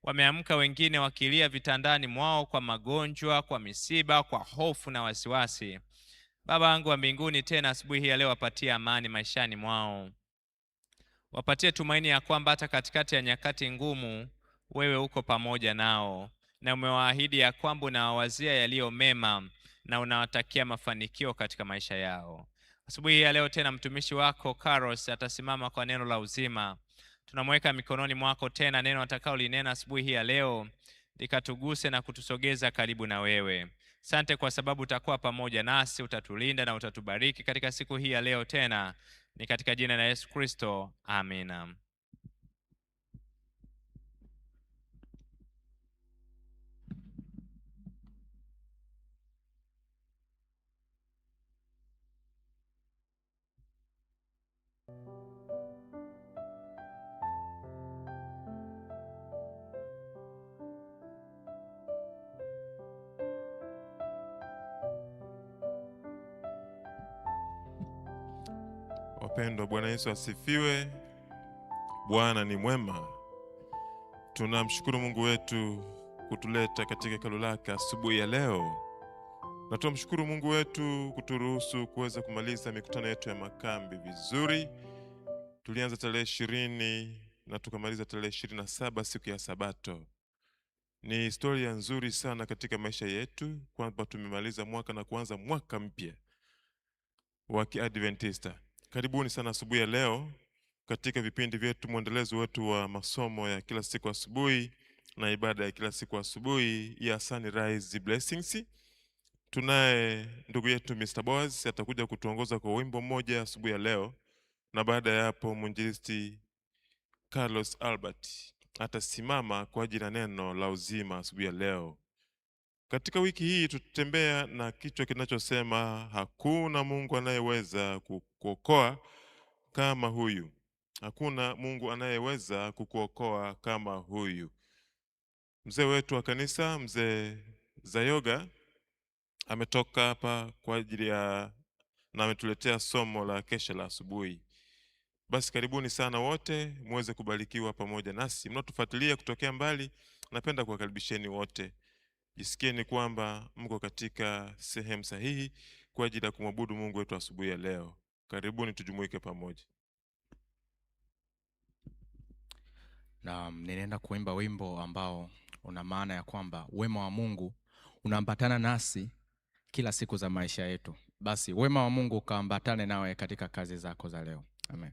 Wameamka wengine wakilia vitandani mwao kwa magonjwa, kwa misiba, kwa hofu na wasiwasi. Baba yangu wa mbinguni, tena asubuhi hii ya leo wapatie amani maishani mwao. Wapatie tumaini ya kwamba hata katikati ya nyakati ngumu wewe uko pamoja nao, na umewaahidi ya kwamba unawawazia yaliyo mema na unawatakia mafanikio katika maisha yao. Asubuhi hii ya leo tena mtumishi wako Carlos atasimama kwa neno la uzima. Tunamweka mikononi mwako tena, neno atakao linena asubuhi hii ya leo likatuguse na kutusogeza karibu na wewe. Sante kwa sababu utakuwa pamoja nasi, utatulinda na utatubariki katika siku hii ya leo tena. Ni katika jina la Yesu Kristo. Amina. Wapendwa, Bwana Yesu asifiwe. Bwana ni mwema. Tunamshukuru Mungu wetu kutuleta katika hekalu lake asubuhi ya leo, na tunamshukuru Mungu wetu kuturuhusu kuweza kumaliza mikutano yetu ya makambi vizuri. Tulianza tarehe 20 na tukamaliza tarehe 27 siku ya Sabato. Ni historia nzuri sana katika maisha yetu kwamba tumemaliza mwaka na kuanza mwaka mpya wa Kiadventista. Karibuni sana asubuhi ya leo katika vipindi vyetu, mwendelezo wetu wa masomo ya kila siku asubuhi na ibada ya kila siku asubuhi ya Sunrise Blessings. Tunaye ndugu yetu Mr. Boaz atakuja kutuongoza kwa wimbo mmoja asubuhi ya leo, na baada ya hapo mwinjilisti Carlos Albert atasimama kwa ajili ya neno la uzima asubuhi ya leo. Katika wiki hii tutembea na kichwa kinachosema hakuna Mungu anayeweza kukuokoa kama huyu. Hakuna Mungu anayeweza kukuokoa kama huyu. Mzee wetu wa kanisa, mzee Zayoga, ametoka hapa kwa ajili ya na ametuletea somo la kesha la asubuhi. Basi karibuni sana wote muweze kubarikiwa pamoja nasi. Mnatufuatilia kutokea mbali, napenda kuwakaribisheni wote. Jisikieni kwamba mko katika sehemu sahihi kwa ajili ya kumwabudu Mungu wetu asubuhi ya leo. Karibuni tujumuike pamoja. Na ninaenda kuimba wimbo ambao una maana ya kwamba wema wa Mungu unaambatana nasi kila siku za maisha yetu. Basi wema wa Mungu ukaambatane nawe katika kazi zako za leo. Amen.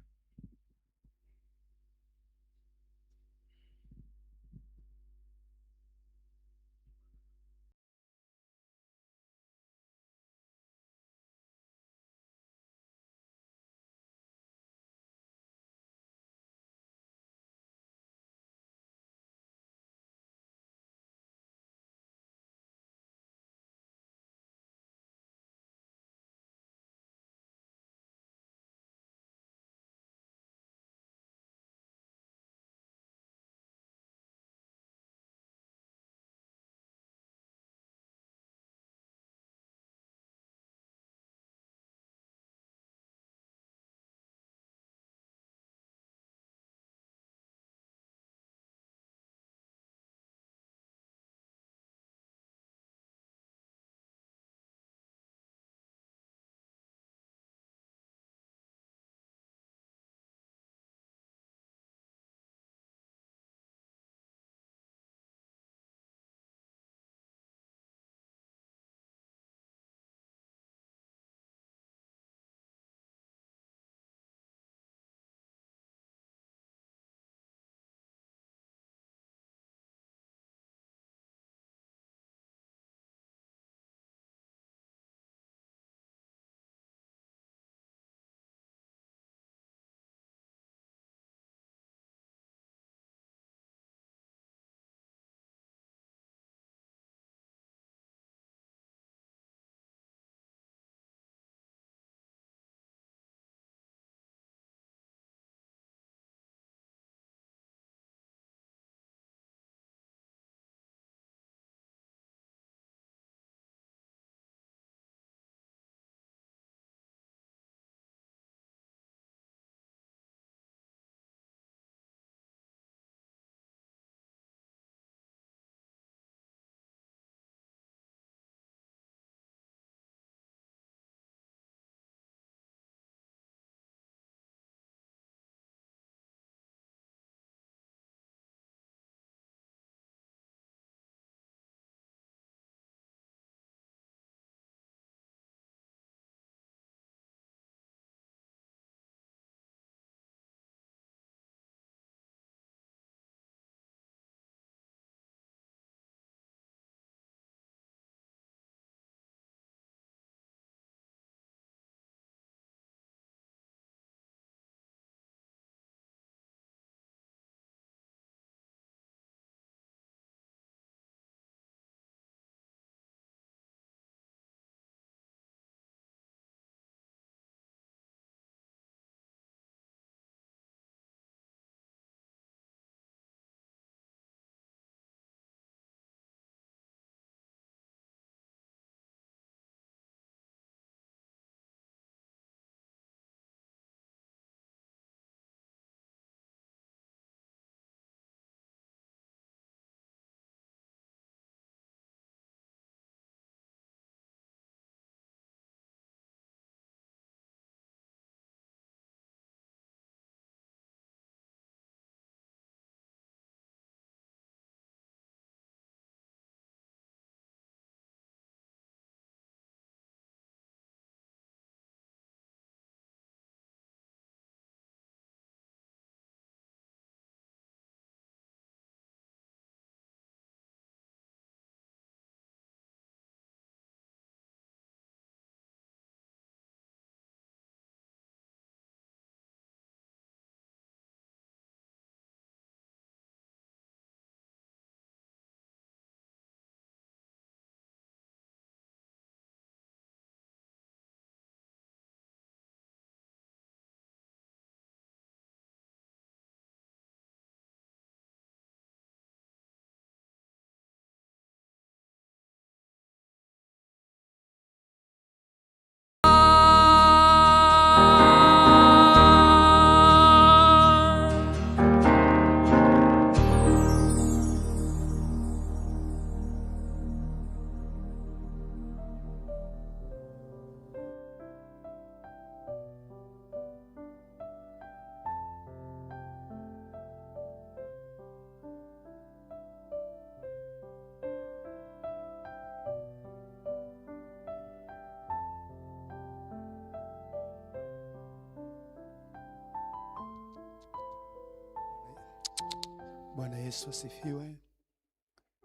Bwana Yesu asifiwe.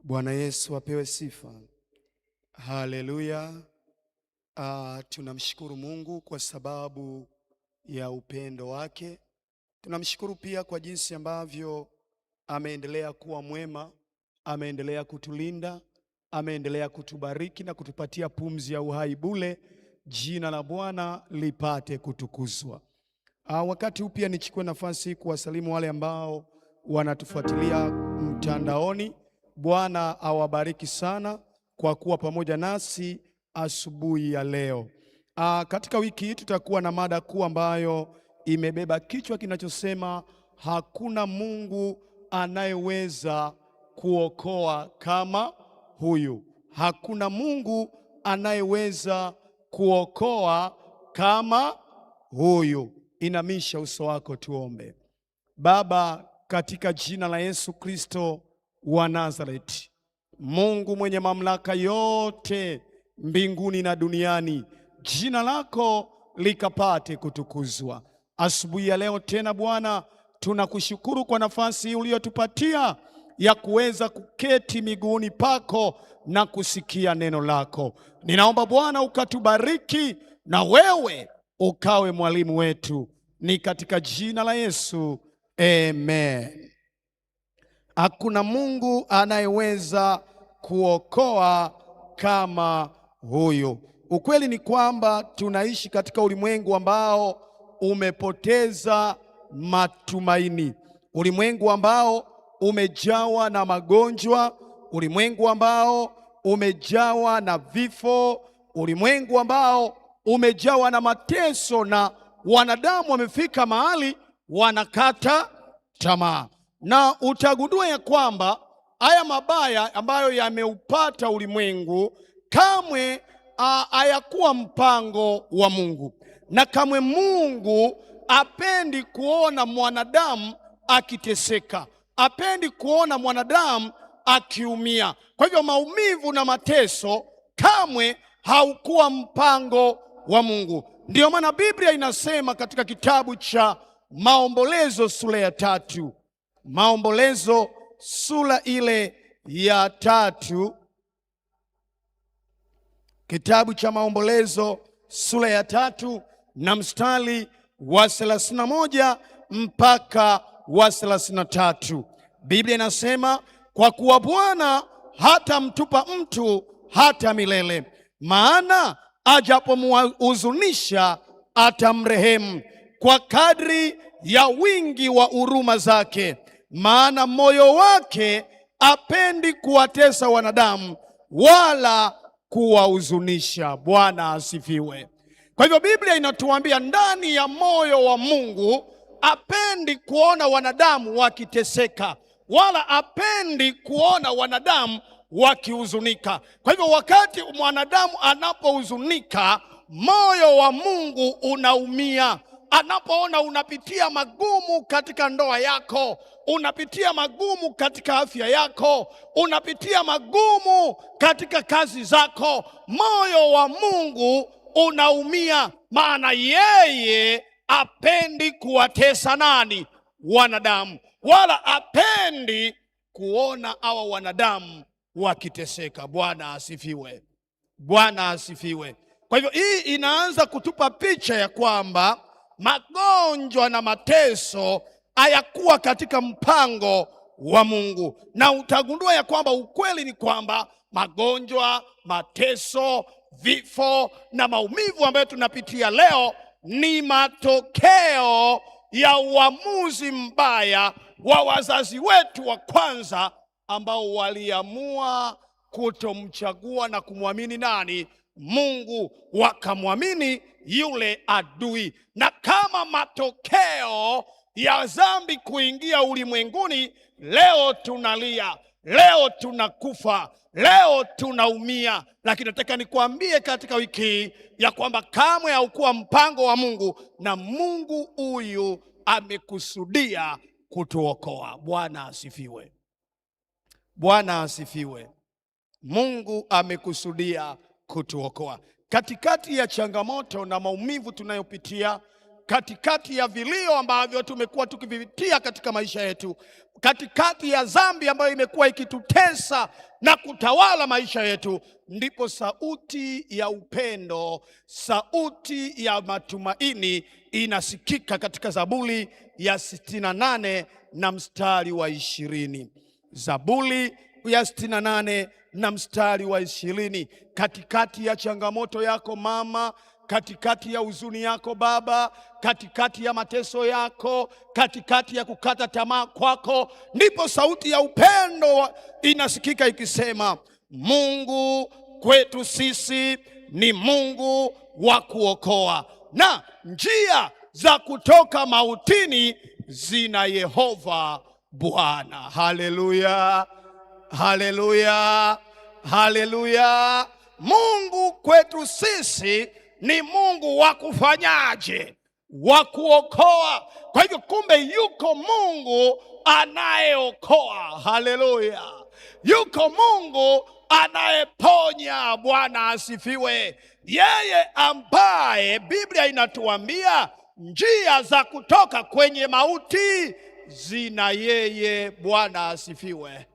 Bwana Yesu apewe sifa. Haleluya. Tunamshukuru Mungu kwa sababu ya upendo wake. Tunamshukuru pia kwa jinsi ambavyo ameendelea kuwa mwema, ameendelea kutulinda, ameendelea kutubariki na kutupatia pumzi ya uhai bure. Jina la Bwana lipate kutukuzwa. Wakati huu pia nichukue nafasi kuwasalimu wale ambao wanatufuatilia mtandaoni. Bwana awabariki sana kwa kuwa pamoja nasi asubuhi ya leo. Katika wiki hii tutakuwa na mada kuu ambayo imebeba kichwa kinachosema hakuna Mungu anayeweza kuokoa kama huyu. Hakuna Mungu anayeweza kuokoa kama huyu. Inamisha uso wako tuombe. Baba, katika jina la Yesu Kristo wa Nazareti, Mungu mwenye mamlaka yote mbinguni na duniani, jina lako likapate kutukuzwa. Asubuhi ya leo tena Bwana, tunakushukuru kwa nafasi uliyotupatia ya kuweza kuketi miguuni pako na kusikia neno lako. Ninaomba Bwana ukatubariki na wewe ukawe mwalimu wetu, ni katika jina la Yesu, amen. Hakuna Mungu anayeweza kuokoa kama huyu. Ukweli ni kwamba tunaishi katika ulimwengu ambao umepoteza matumaini, ulimwengu ambao umejawa na magonjwa, ulimwengu ambao umejawa na vifo, ulimwengu ambao umejawa na mateso, na wanadamu wamefika mahali wanakata tamaa. Na utagundua ya kwamba haya mabaya ambayo yameupata ulimwengu kamwe hayakuwa mpango wa Mungu, na kamwe Mungu apendi kuona mwanadamu akiteseka, apendi kuona mwanadamu akiumia. Kwa hivyo maumivu na mateso kamwe haukuwa mpango wa Mungu. Ndiyo maana Biblia inasema katika kitabu cha Maombolezo sura ya 3, Maombolezo sura ile ya 3, kitabu cha Maombolezo sura ya 3 na mstari wa 31 mpaka wa 33. Biblia inasema, kwa kuwa Bwana hatamtupa mtu hata milele, maana ajapomhuzunisha atamrehemu kwa kadri ya wingi wa huruma zake, maana moyo wake apendi kuwatesa wanadamu wala kuwahuzunisha. Bwana asifiwe. Kwa hivyo Biblia inatuambia ndani ya moyo wa Mungu apendi kuona wanadamu wakiteseka, wala apendi kuona wanadamu wakihuzunika. Kwa hivyo wakati mwanadamu anapohuzunika, moyo wa Mungu unaumia. Anapoona unapitia magumu katika ndoa yako, unapitia magumu katika afya yako, unapitia magumu katika kazi zako, moyo wa Mungu unaumia, maana yeye apendi kuwatesa nani? Wanadamu, wala apendi kuona hawa wanadamu wakiteseka. Bwana asifiwe. Bwana asifiwe. Kwa hivyo hii inaanza kutupa picha ya kwamba magonjwa na mateso hayakuwa katika mpango wa Mungu. Na utagundua ya kwamba ukweli ni kwamba magonjwa, mateso, vifo na maumivu ambayo tunapitia leo ni matokeo ya uamuzi mbaya wa wazazi wetu wa kwanza ambao waliamua kutomchagua na kumwamini nani? Mungu, wakamwamini yule adui. Na kama matokeo ya dhambi kuingia ulimwenguni, leo tunalia, leo tunakufa, leo tunaumia. Lakini nataka nikwambie katika wiki hii ya kwamba kamwe haukuwa mpango wa Mungu, na Mungu huyu amekusudia kutuokoa. Bwana asifiwe. Bwana asifiwe. Mungu amekusudia kutuokoa. Katikati ya changamoto na maumivu tunayopitia, katikati ya vilio ambavyo tumekuwa tukivipitia katika maisha yetu, katikati ya dhambi ambayo imekuwa ikitutesa na kutawala maisha yetu, ndipo sauti ya upendo, sauti ya matumaini inasikika katika Zaburi ya 68 na mstari wa 20. Zaburi ya 68 na mstari wa 20. Katikati ya changamoto yako mama, katikati ya huzuni yako baba, katikati ya mateso yako, katikati ya kukata tamaa kwako, ndipo sauti ya upendo inasikika ikisema, Mungu kwetu sisi ni Mungu wa kuokoa, na njia za kutoka mautini zina Yehova Bwana. Haleluya, haleluya, haleluya. Mungu kwetu sisi ni Mungu wa kufanyaje? Wa kuokoa. Kwa hivyo kumbe yuko Mungu anayeokoa. Haleluya. Yuko Mungu anayeponya. Bwana asifiwe. Yeye ambaye Biblia inatuambia njia za kutoka kwenye mauti zina yeye. Bwana asifiwe.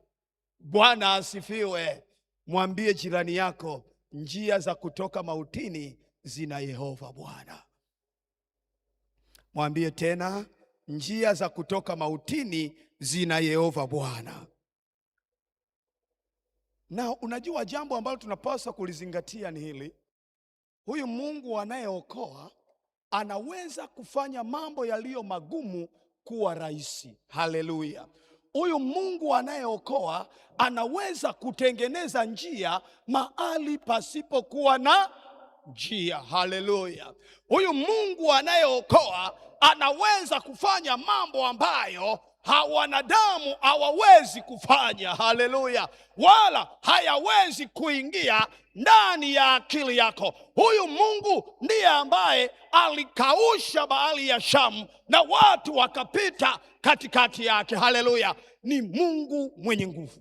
Bwana asifiwe. Mwambie jirani yako, njia za kutoka mautini zina Yehova Bwana. Mwambie tena, njia za kutoka mautini zina Yehova Bwana. Na unajua jambo ambalo tunapaswa kulizingatia ni hili: huyu Mungu anayeokoa anaweza kufanya mambo yaliyo magumu kuwa rahisi. Haleluya. Huyu Mungu anayeokoa anaweza kutengeneza njia mahali pasipokuwa na njia. Haleluya. Huyu Mungu anayeokoa anaweza kufanya mambo ambayo wanadamu hawawezi kufanya. Haleluya. Wala hayawezi kuingia ndani ya akili yako. Huyu Mungu ndiye ambaye alikausha bahari ya Shamu na watu wakapita katikati yake. Haleluya. Ni Mungu mwenye nguvu.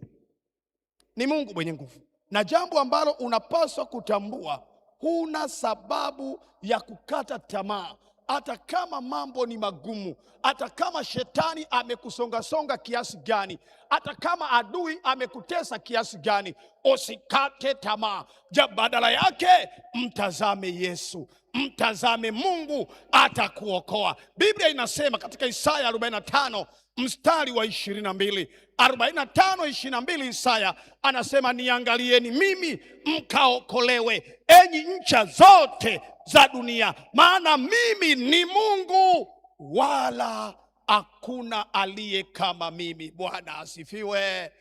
Ni Mungu mwenye nguvu. Na jambo ambalo unapaswa kutambua, huna sababu ya kukata tamaa. Hata kama mambo ni magumu, hata kama shetani amekusonga kiasi gani, hata kama adui amekutesa kiasi gani, usikate tamaa. Badala yake mtazame Yesu, mtazame Mungu, atakuokoa. Biblia inasema katika Isaya 45 mstari wa 22, 45:22, Isaya anasema, niangalieni mimi mkaokolewe, enyi ncha zote za dunia, maana mimi ni Mungu wala hakuna aliye kama mimi. Bwana asifiwe.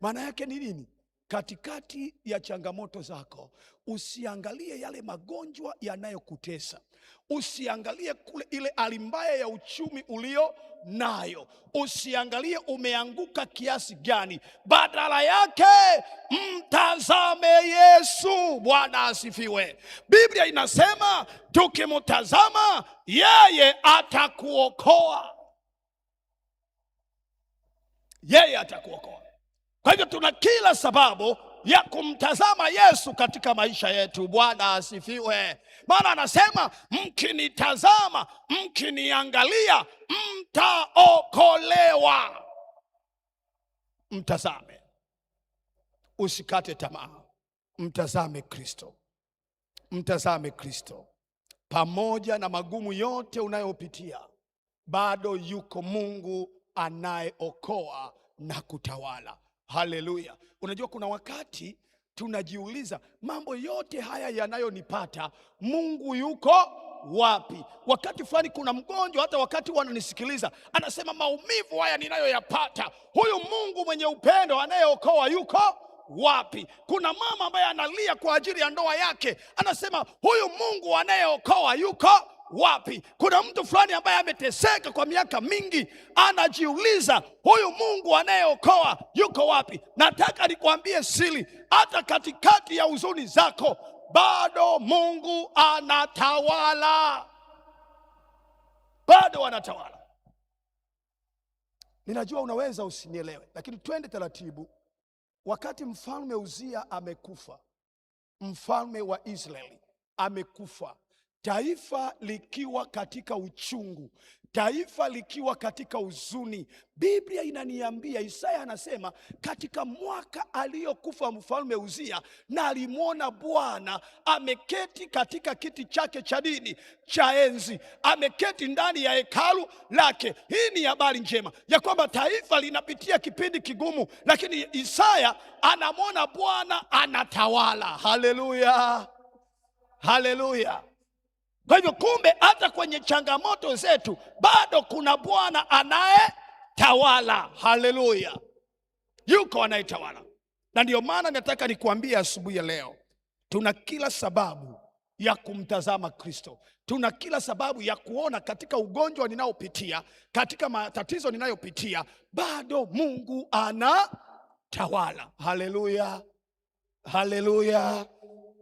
Maana yake ni nini? Katikati ya changamoto zako, usiangalie yale magonjwa yanayokutesa, usiangalie kule ile hali mbaya ya uchumi ulio nayo, usiangalie umeanguka kiasi gani. Badala yake mtazame Yesu. Bwana asifiwe. Biblia inasema tukimtazama yeye atakuokoa. Yeye atakuokoa. Kwa hivyo tuna kila sababu ya kumtazama Yesu katika maisha yetu. Bwana asifiwe. Maana anasema mkinitazama, mkiniangalia, mtaokolewa. Mtazame, usikate tamaa. Mtazame Kristo, mtazame Kristo. Pamoja na magumu yote unayopitia, bado yuko Mungu anayeokoa na kutawala. Haleluya. Unajua kuna wakati tunajiuliza, mambo yote haya yanayonipata, Mungu yuko wapi? Wakati fulani kuna mgonjwa, hata wakati wananisikiliza, anasema maumivu haya ninayoyapata, huyu Mungu mwenye upendo anayeokoa yuko wapi? Kuna mama ambaye analia kwa ajili ya ndoa yake, anasema huyu Mungu anayeokoa yuko wapi? Kuna mtu fulani ambaye ameteseka kwa miaka mingi, anajiuliza huyu Mungu anayeokoa yuko wapi? Nataka nikwambie siri, hata katikati ya huzuni zako, bado Mungu anatawala. Bado anatawala. Ninajua unaweza usinielewe, lakini twende taratibu. Wakati mfalme Uzia amekufa, mfalme wa Israeli amekufa, taifa likiwa katika uchungu, taifa likiwa katika huzuni. Biblia inaniambia, Isaya anasema katika mwaka aliyokufa mfalme Uzia, na alimwona Bwana ameketi katika kiti chake cha dini cha enzi, ameketi ndani ya hekalu lake. Hii ni habari njema ya kwamba taifa linapitia kipindi kigumu, lakini Isaya anamwona Bwana anatawala. Haleluya, haleluya. Kwa hivyo kumbe hata kwenye changamoto zetu bado kuna Bwana anayetawala. Haleluya, yuko anayetawala. Na ndio maana nataka nikuambie asubuhi ya leo, tuna kila sababu ya kumtazama Kristo. Tuna kila sababu ya kuona katika ugonjwa ninaopitia, katika matatizo ninayopitia, bado Mungu anatawala. Haleluya, haleluya,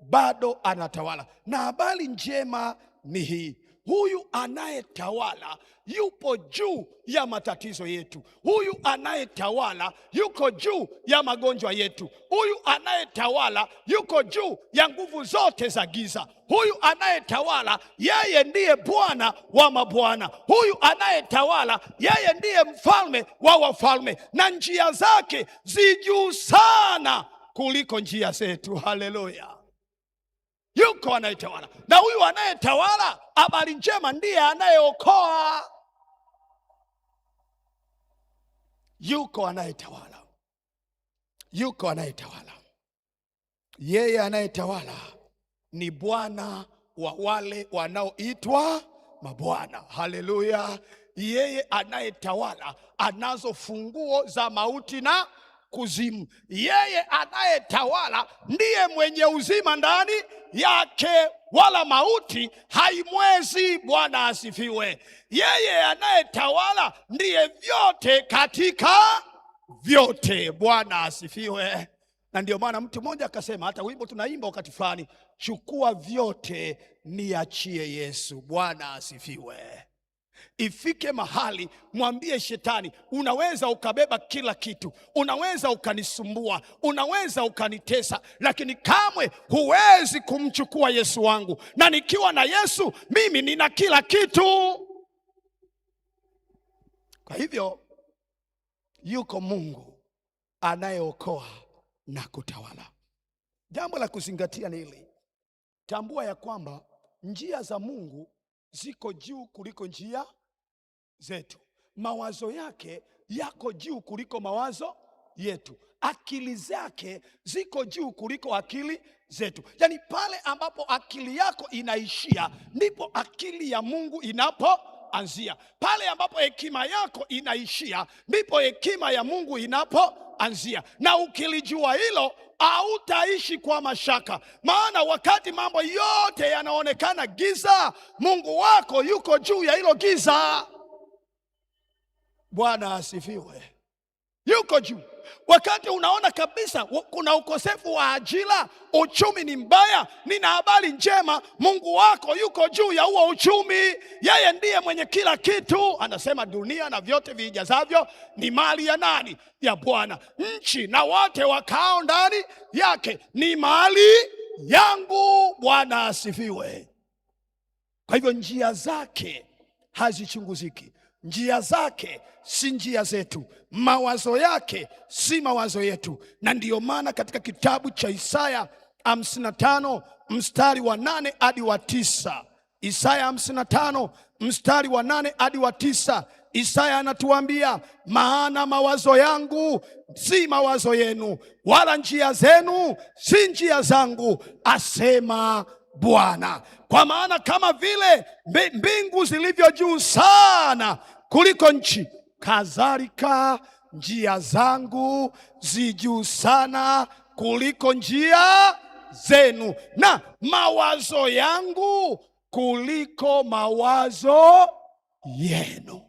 bado anatawala. Na habari njema ni hii, huyu anayetawala yupo juu ya matatizo yetu. Huyu anayetawala yuko juu ya magonjwa yetu. Huyu anayetawala yuko juu ya nguvu zote za giza. Huyu anayetawala, yeye ndiye Bwana wa mabwana. Huyu anayetawala, yeye ndiye mfalme wa wafalme, na njia zake zi juu sana kuliko njia zetu. Haleluya, yuko anayetawala. Na huyu anayetawala, habari njema, ndiye anayeokoa. Yuko anayetawala, yuko anayetawala. Yeye anayetawala ni Bwana wa wale wanaoitwa mabwana. Haleluya. Yeye anayetawala anazo funguo za mauti na kuzimu. Yeye anayetawala ndiye mwenye uzima ndani yake, wala mauti haimwezi. Bwana asifiwe. Yeye anayetawala ndiye vyote katika vyote. Bwana asifiwe. Na ndio maana mtu mmoja akasema, hata wimbo tunaimba wakati fulani, chukua vyote niachie Yesu. Bwana asifiwe. Ifike mahali mwambie shetani, unaweza ukabeba kila kitu, unaweza ukanisumbua, unaweza ukanitesa, lakini kamwe huwezi kumchukua Yesu wangu. Na nikiwa na Yesu mimi nina kila kitu. Kwa hivyo yuko Mungu anayeokoa na kutawala. Jambo la kuzingatia ni hili, tambua ya kwamba njia za Mungu ziko juu kuliko njia zetu. Mawazo yake yako juu kuliko mawazo yetu. Akili zake ziko juu kuliko akili zetu. Yaani pale ambapo akili yako inaishia, ndipo akili ya Mungu inapoanzia. Pale ambapo hekima yako inaishia, ndipo hekima ya Mungu inapoanzia. Na ukilijua hilo, hautaishi kwa mashaka. Maana wakati mambo yote yanaonekana giza, Mungu wako yuko juu ya hilo giza. Bwana asifiwe. Yuko juu. Wakati unaona kabisa kuna ukosefu wa ajira, uchumi ni mbaya, nina habari njema, Mungu wako yuko juu ya huo uchumi. Yeye ndiye mwenye kila kitu. Anasema dunia na vyote vijazavyo ni mali ya nani? Ya Bwana. Nchi na wote wakao ndani yake ni mali yangu. Bwana asifiwe. Kwa hivyo njia zake hazichunguziki. Njia zake si njia zetu, mawazo yake si mawazo yetu. Na ndiyo maana katika kitabu cha Isaya 55 mstari wa 8 hadi wa 9, Isaya 55 mstari wa 8 hadi wa 9, Isaya anatuambia, maana mawazo yangu si mawazo yenu, wala njia zenu si njia zangu, asema Bwana. Kwa maana kama vile mbingu zilivyo juu sana kuliko nchi, kadhalika njia zangu zi juu sana kuliko njia zenu, na mawazo yangu kuliko mawazo yenu.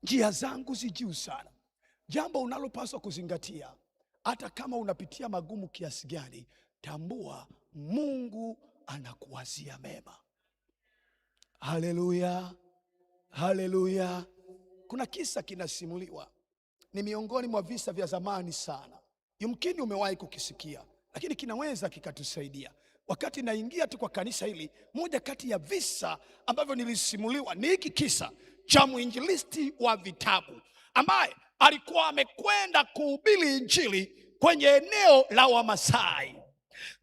Njia zangu zi juu sana. Jambo unalopaswa kuzingatia, hata kama unapitia magumu kiasi gani, tambua Mungu anakuwazia mema. Haleluya, haleluya. Kuna kisa kinasimuliwa, ni miongoni mwa visa vya zamani sana, yumkini umewahi kukisikia, lakini kinaweza kikatusaidia. wakati naingia tu kwa kanisa hili, moja kati ya visa ambavyo nilisimuliwa ni hiki kisa cha mwinjilisti wa vitabu ambaye alikuwa amekwenda kuhubiri injili kwenye eneo la Wamasai,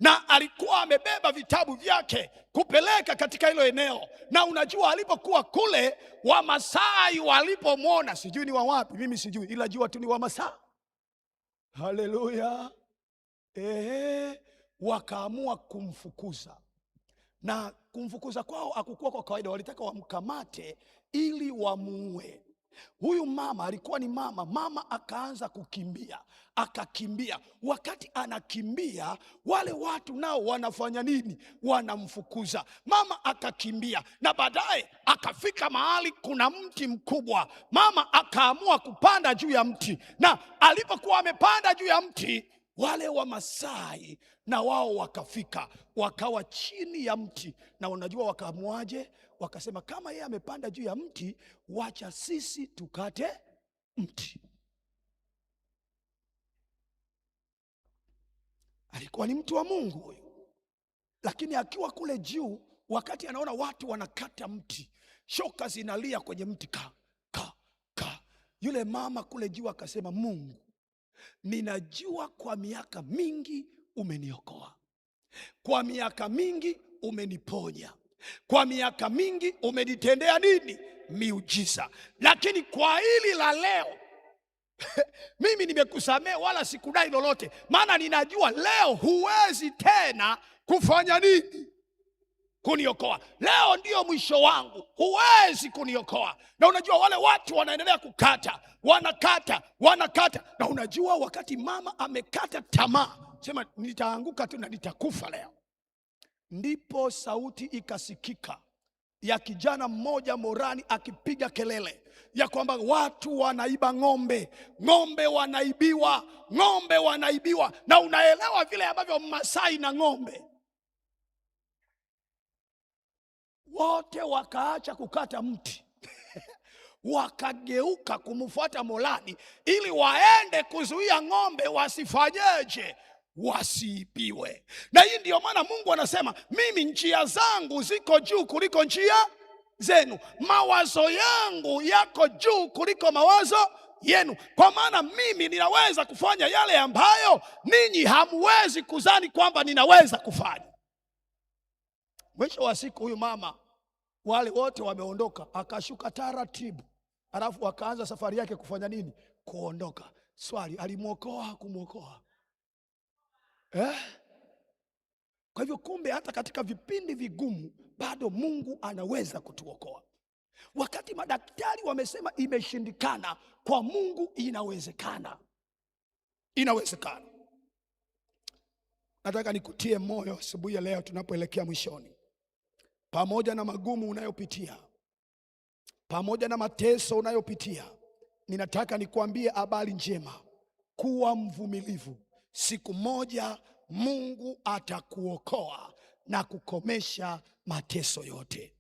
na alikuwa amebeba vitabu vyake kupeleka katika hilo eneo. Na unajua alipokuwa kule, Wamasai walipomwona, sijui ni wa wapi, mimi sijui, ila jua tu ni Wamasai. Haleluya. Wakaamua kumfukuza, na kumfukuza kwao hakukuwa kwa kawaida. Walitaka wamkamate ili wamuue. Huyu mama alikuwa ni mama akaanza kukimbia, akakimbia. Wakati anakimbia, wale watu nao wanafanya nini? Wanamfukuza. Mama akakimbia, na baadaye akafika mahali kuna mti mkubwa. Mama akaamua kupanda juu ya mti, na alipokuwa amepanda juu ya mti, wale Wamasai na wao wakafika, wakawa chini ya mti. Na unajua wakaamuaje? Wakasema kama yeye amepanda juu ya mti, wacha sisi tukate mti. Alikuwa ni mtu wa Mungu huyu, lakini akiwa kule juu, wakati anaona watu wanakata mti, shoka zinalia kwenye mti, ka. Yule mama kule juu akasema, Mungu, ninajua kwa miaka mingi umeniokoa, kwa miaka mingi umeniponya, kwa miaka mingi umenitendea nini? Miujiza. Lakini kwa hili la leo mimi nimekusamehe, wala sikudai lolote, maana ninajua leo huwezi tena kufanya nini? Kuniokoa. Leo ndio mwisho wangu, huwezi kuniokoa. Na unajua wale watu wanaendelea kukata, wanakata. Na unajua wakati mama amekata tamaa, sema nitaanguka tu na nitakufa leo, ndipo sauti ikasikika ya kijana mmoja Morani akipiga kelele ya kwamba watu wanaiba ng'ombe, ng'ombe wanaibiwa. Na unaelewa vile ambavyo Masai na ng'ombe wote wakaacha kukata mti wakageuka kumfuata Morani ili waende kuzuia ng'ombe wasifanyeje? Wasiibiwe. Na hii ndiyo maana Mungu anasema, mimi njia zangu ziko juu kuliko njia zenu, mawazo yangu yako juu kuliko mawazo yenu, kwa maana mimi ninaweza kufanya yale ambayo ninyi hamwezi kuzani kwamba ninaweza kufanya. Mwisho wa siku huyu mama, wale wote wameondoka, akashuka taratibu, alafu akaanza safari yake kufanya nini? Kuondoka. Swali, alimuokoa hakumuokoa? Kwa hivyo kumbe hata katika vipindi vigumu bado Mungu anaweza kutuokoa. Wakati madaktari wamesema imeshindikana, kwa Mungu inawezekana. Inawezekana. Nataka nikutie moyo asubuhi ya leo tunapoelekea mwishoni. Pamoja na magumu unayopitia, pamoja na mateso unayopitia, ninataka nikuambie habari njema. Kuwa mvumilivu. Siku moja Mungu atakuokoa na kukomesha mateso yote.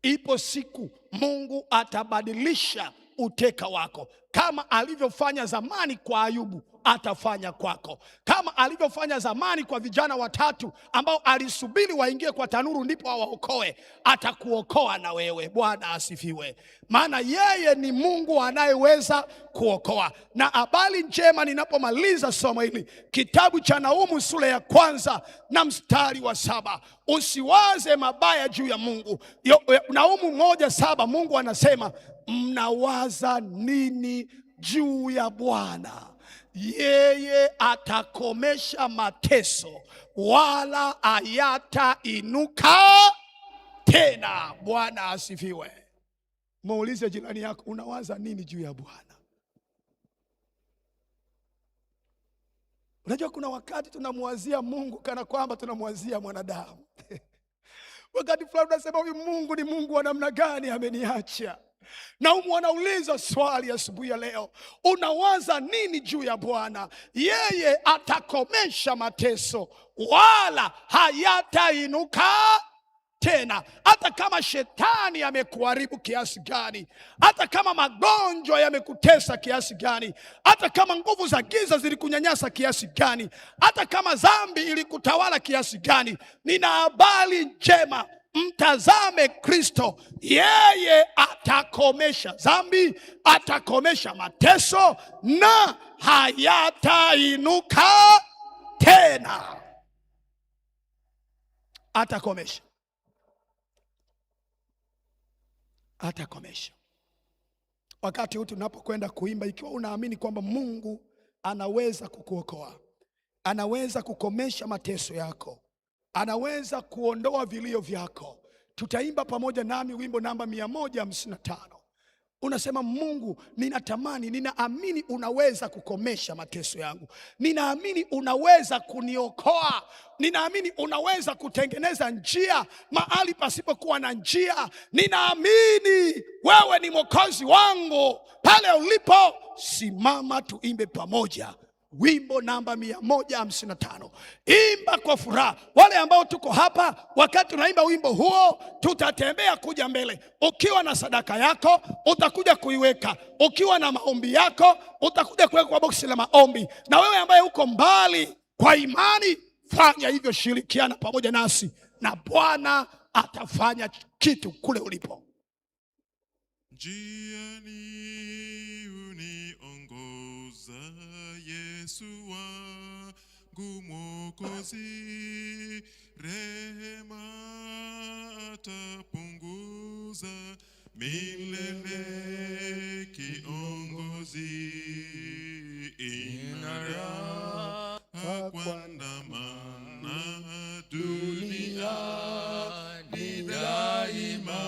Ipo siku Mungu atabadilisha uteka wako. Kama alivyofanya zamani kwa Ayubu, atafanya kwako. Kama alivyofanya zamani kwa vijana watatu ambao alisubiri waingie kwa tanuru ndipo awaokoe, atakuokoa na wewe. Bwana asifiwe. Maana yeye ni Mungu anayeweza kuokoa. Na habari njema, ninapomaliza somo hili, kitabu cha Naumu sura ya 1 na mstari wa 7. Usiwaze mabaya juu ya Mungu. Naumu 1:7, Mungu anasema, mnawaza nini juu ya Bwana? Yeye atakomesha mateso, wala hayatainuka tena. Bwana asifiwe. Muulize jirani yako, unawaza nini juu ya Bwana? Unajua kuna wakati tunamwazia Mungu kana kwamba tunamwazia mwanadamu. Wakati fulani unasema, huyu Mungu ni Mungu wa namna gani ameniacha? Na wanauliza swali asubuhi ya leo, unawaza nini juu ya Bwana? Yeye atakomesha mateso, wala hayatainuka tena. Hata kama shetani amekuharibu kiasi gani, hata kama magonjwa yamekutesa kiasi gani, hata kama nguvu za giza zilikunyanyasa kiasi gani, hata kama dhambi ilikutawala kiasi gani, nina habari njema. Mtazame Kristo, yeye atakomesha dhambi, atakomesha mateso na hayatainuka tena. Atakomesha, atakomesha. Wakati huu tunapokwenda kuimba, ikiwa unaamini kwamba Mungu anaweza kukuokoa, anaweza kukomesha mateso yako, anaweza kuondoa vilio vyako, tutaimba pamoja nami wimbo namba 155. Unasema, Mungu, ninatamani, ninaamini unaweza kukomesha mateso yangu. Ninaamini unaweza kuniokoa. Ninaamini unaweza kutengeneza njia mahali pasipokuwa na njia. Ninaamini wewe ni mwokozi wangu. Pale ulipo, simama tuimbe pamoja wimbo namba 155. Imba kwa furaha. Wale ambao tuko hapa, wakati unaimba wimbo huo, tutatembea kuja mbele. Ukiwa na sadaka yako, utakuja kuiweka. Ukiwa na maombi yako, utakuja kuweka kwa boksi la maombi. Na wewe ambaye uko mbali, kwa imani fanya hivyo, shirikiana pamoja nasi na Bwana atafanya kitu kule ulipo. Njiani uniongoza Yesu wangu Mwokozi, rehema atapunguza milele kiongozi, inara kuandamana duniani daima,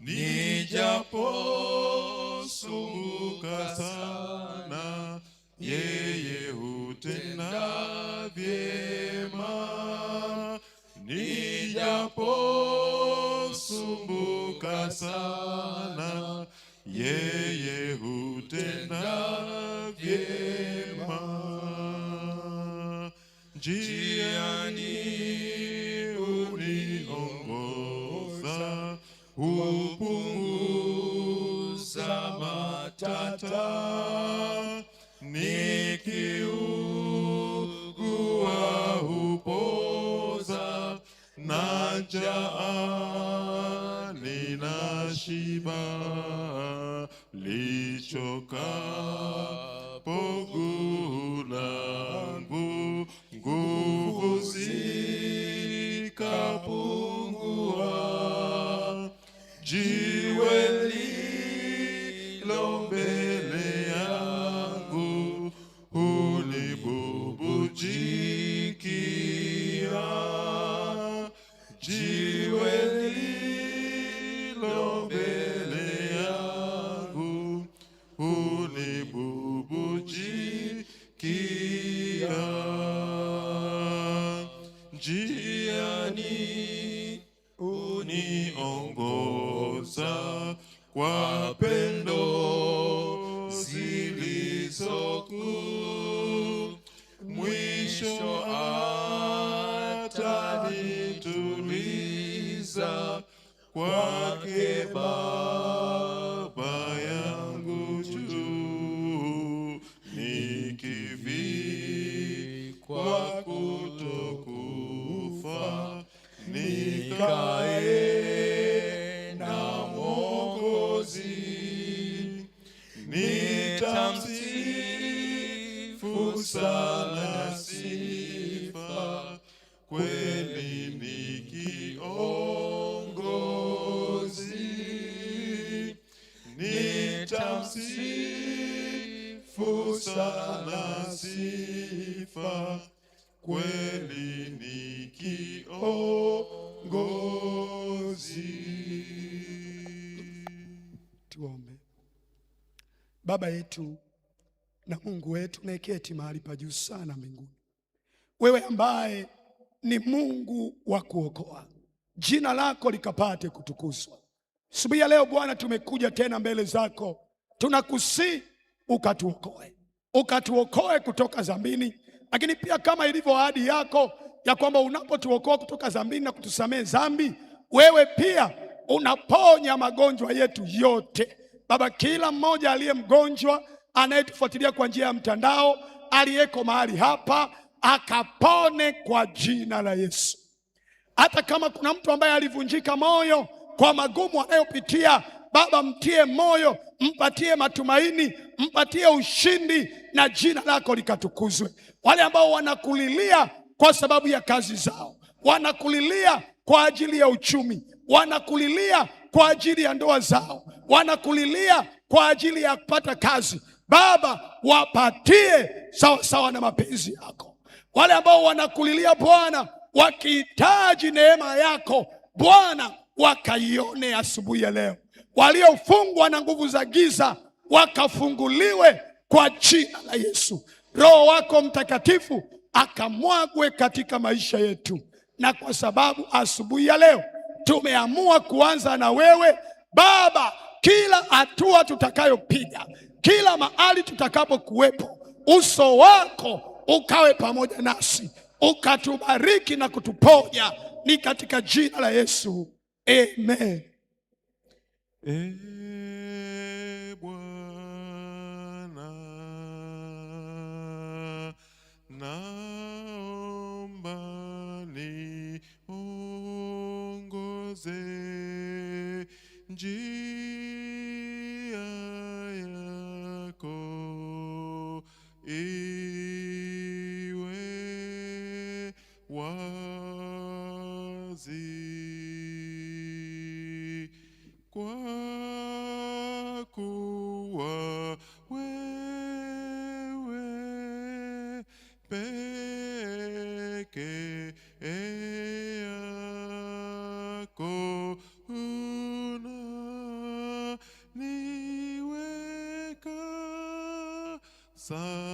nijaposumbuka sana, yeye hutenda vyema. Nijaposumbuka sana, yeye hutenda vyema. Njiani uniongoza, hupunguza matata, nikiugua hupoza, na njaa ninashiba, lichokapo guu langu nguvu zikapungua, jiwe lilo mbele yangu hunibubujikia, jiwe lilo mbele yangu hunibubujikia. Njiani uniongoza kwa pendo zilizokuu, mwisho atanituliza kwake Baba yangu juu, nikivikwa kutokufa, nikae na Mwokozi, nitamsifu sana sifa, kweli ni kiongozi, nitamsifu sana sifa, kweli ni kiongozi. Tuombe. Baba yetu na Mungu wetu unayeketi mahali pa juu sana mbinguni, wewe ambaye ni Mungu wa kuokoa, jina lako likapate kutukuzwa. Asubuhi ya leo Bwana, tumekuja tena mbele zako, tunakusihi ukatuokoe kutoka dhambini, lakini pia kama ilivyo ahadi yako, ya kwamba unapotuokoa kutoka dhambini na kutusamehe dhambi, wewe pia unaponya magonjwa yetu yote. Baba, kila mmoja aliye mgonjwa, anayetufuatilia kwa njia ya mtandao, aliyeko mahali hapa, akapone kwa jina la Yesu. Hata kama kuna mtu ambaye alivunjika moyo kwa magumu anayopitia, Baba, mtie moyo, mpatie matumaini, mpatie ushindi, na jina lako likatukuzwe. Wale ambao wanakulilia kwa sababu ya kazi zao, wanakulilia kwa ajili ya uchumi, wanakulilia kwa ajili ya ndoa zao, wanakulilia kwa ajili ya kupata kazi, Baba, wapatie sawa sawa na mapenzi yako. Wale ambao wanakulilia Bwana, wakihitaji neema yako Bwana, wakaione asubuhi ya leo. Waliofungwa na nguvu za giza wakafunguliwe kwa jina la Yesu. Roho wako Mtakatifu akamwagwe katika maisha yetu, na kwa sababu asubuhi ya leo tumeamua kuanza na wewe Baba, kila hatua tutakayopiga, kila mahali tutakapokuwepo, uso wako ukawe pamoja nasi, ukatubariki na kutuponya, ni katika jina la Yesu, amen. Bwana, naomba niongoze njia yako iwe wazi, kwa kuwa wewe peke yako unaniweka salama.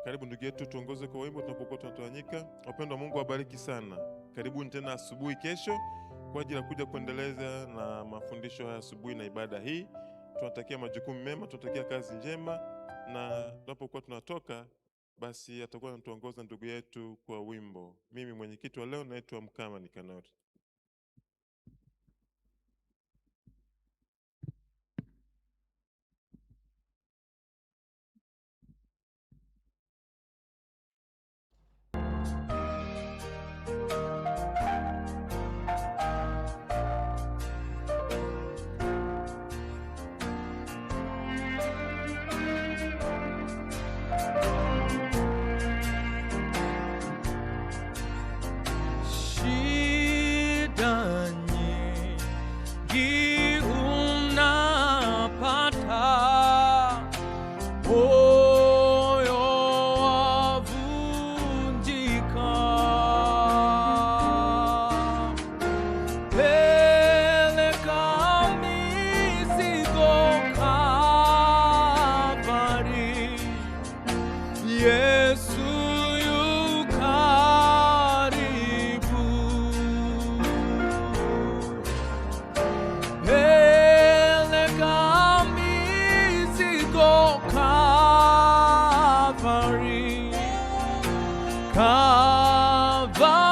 Karibu ndugu yetu, tuongoze kwa wimbo tunapokuwa tunatawanyika. Wapendwa, Mungu awabariki sana. Karibuni tena asubuhi kesho kwa ajili ya kuja kuendeleza na mafundisho haya asubuhi na ibada hii. Tunatakia majukumu mema, tunatakia kazi njema, na tunapokuwa tunatoka basi atakuwa anatuongoza ndugu yetu kwa wimbo. Mimi mwenyekiti wa leo naitwa Mkama Nikanori. Calvary.